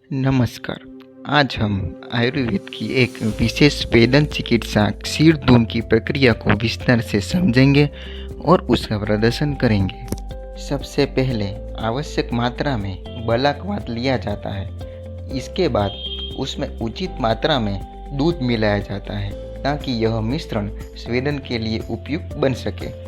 नमस्कार। आज हम आयुर्वेद की एक विशेष वेदन चिकित्सा क्षीरधूम की प्रक्रिया को विस्तार से समझेंगे और उसका प्रदर्शन करेंगे। सबसे पहले आवश्यक मात्रा में बलाक्वात लिया जाता है। इसके बाद उसमें उचित मात्रा में दूध मिलाया जाता है ताकि यह मिश्रण स्वेदन के लिए उपयुक्त बन सके।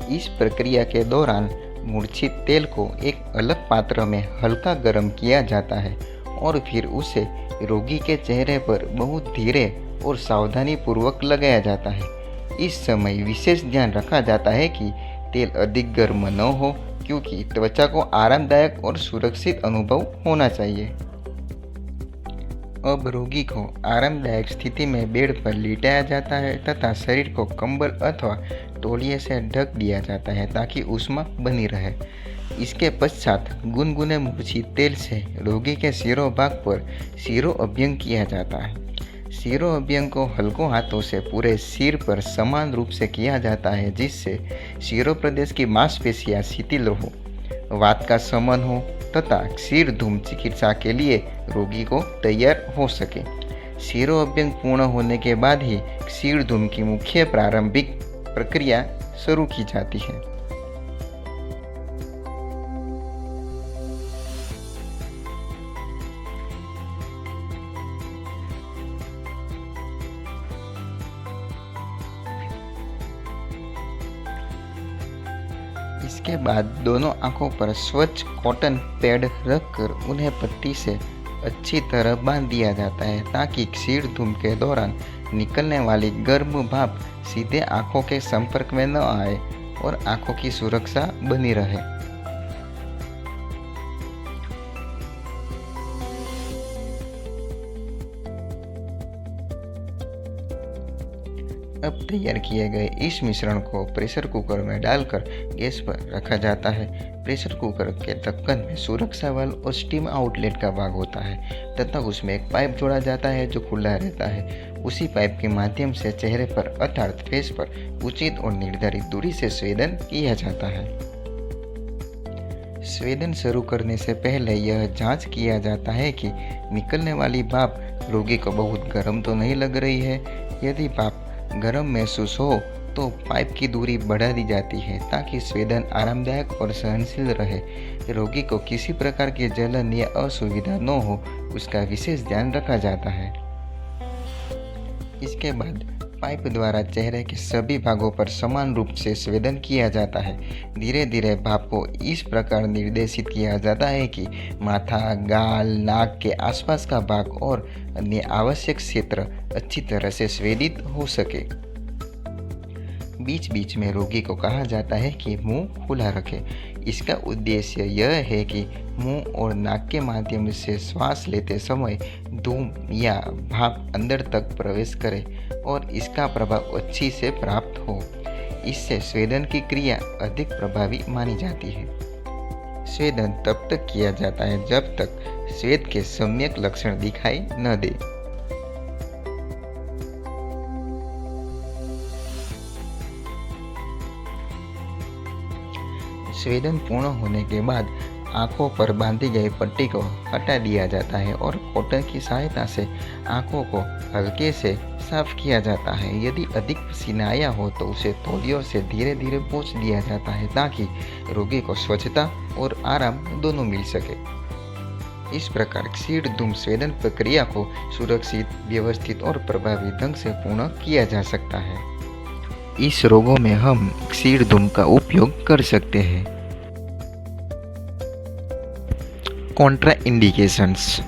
इस प्रक्रिया के दौरान मूर्छित तेल को एक अलग पात्र में हल्का गर्म किया जाता है और फिर उसे रोगी के चेहरे पर बहुत धीरे और सावधानी पूर्वक लगाया जाता है। इस समय विशेष ध्यान रखा जाता है कि तेल अधिक गर्म न हो, क्योंकि त्वचा को आरामदायक और सुरक्षित अनुभव होना चाहिए। अब रोगी को आरामदायक स्थिति में बेड पर लिटाया जाता है तथा शरीर को कंबल अथवा तौलिए से ढक दिया जाता है ताकि ऊष्मा बनी रहे। इसके पश्चात गुनगुने मूर्छित तेल से रोगी के शिरोभाग पर शिरोअभ्यंग किया जाता है। शिरोअभ्यंग को हल्कों हाथों से पूरे सिर पर समान रूप से किया जाता है, जिससे शिरोप्रदेश की मांसपेशियां शिथिल हो, वात का शमन हो तथा क्षीरधूम चिकित्सा के लिए रोगी को तैयार हो सके। शिरोअभ्यंग पूर्ण होने के बाद ही क्षीरधूम की मुख्य प्रारंभिक प्रक्रिया शुरू की जाती है। इसके बाद दोनों आंखों पर स्वच्छ कॉटन पैड रखकर उन्हें पट्टी से अच्छी तरह बांध दिया जाता है ताकि क्षीरधूम के दौरान निकलने वाली गर्म भाप सीधे आंखों के संपर्क में न आए और आंखों की सुरक्षा बनी रहे। अब तैयार किए गए इस मिश्रण को प्रेशर कुकर में डालकर गैस पर रखा जाता है। प्रेशर कुकर के ढक्कन में सुरक्षा वाल्व और स्टीम आउटलेट का भाग होता है तथा उसमें एक पाइप जोड़ा जाता है जो खुला रहता है। उसी पाइप के माध्यम से चेहरे पर अर्थात फेस पर उचित और निर्धारित दूरी से स्वेदन किया जाता है। स्वेदन शुरू करने से पहले यह जांच किया जाता है कि निकलने वाली भाप रोगी को बहुत गर्म तो नहीं लग रही है। यदि भाप गर्म महसूस हो तो पाइप की दूरी बढ़ा दी जाती है ताकि स्वेदन आरामदायक और सहनशील रहे। रोगी को किसी प्रकार की जलन या असुविधा न हो, उसका विशेष ध्यान रखा जाता है। इसके बाद पाइप द्वारा चेहरे के सभी भागों पर समान रूप से स्वेदन किया जाता है। धीरे धीरे भाप को इस प्रकार निर्देशित किया जाता है कि माथा, गाल, नाक के आसपास का भाग और अन्य आवश्यक क्षेत्र अच्छी तरह से स्वेदित हो सके। बीच बीच में रोगी को कहा जाता है कि मुंह खुला रखे। इसका उद्देश्य यह है कि मुंह और नाक के माध्यम से श्वास लेते समय धूम या भाप अंदर तक प्रवेश करे और इसका प्रभाव अच्छी से प्राप्त हो। इससे स्वेदन की क्रिया अधिक प्रभावी मानी जाती है। स्वेदन तब तक किया जाता है जब तक स्वेद के सम्यक लक्षण दिखाई न दे। स्वेदन पूर्ण होने के बाद आंखों पर बांधी गई पट्टी को हटा दिया जाता है और कॉटन की सहायता से आंखों को हल्के से साफ किया जाता है। यदि अधिक पसीना आया हो तो उसे तौलियों से धीरे धीरे पोंछ दिया जाता है ताकि रोगी को स्वच्छता और आराम दोनों मिल सके। इस प्रकार क्षीरधूम स्वेदन प्रक्रिया को सुरक्षित, व्यवस्थित और प्रभावी ढंग से पूर्ण किया जा सकता है। इस रोगों में हम क्षीरधूम का उपयोग कर सकते हैं। Contra indications.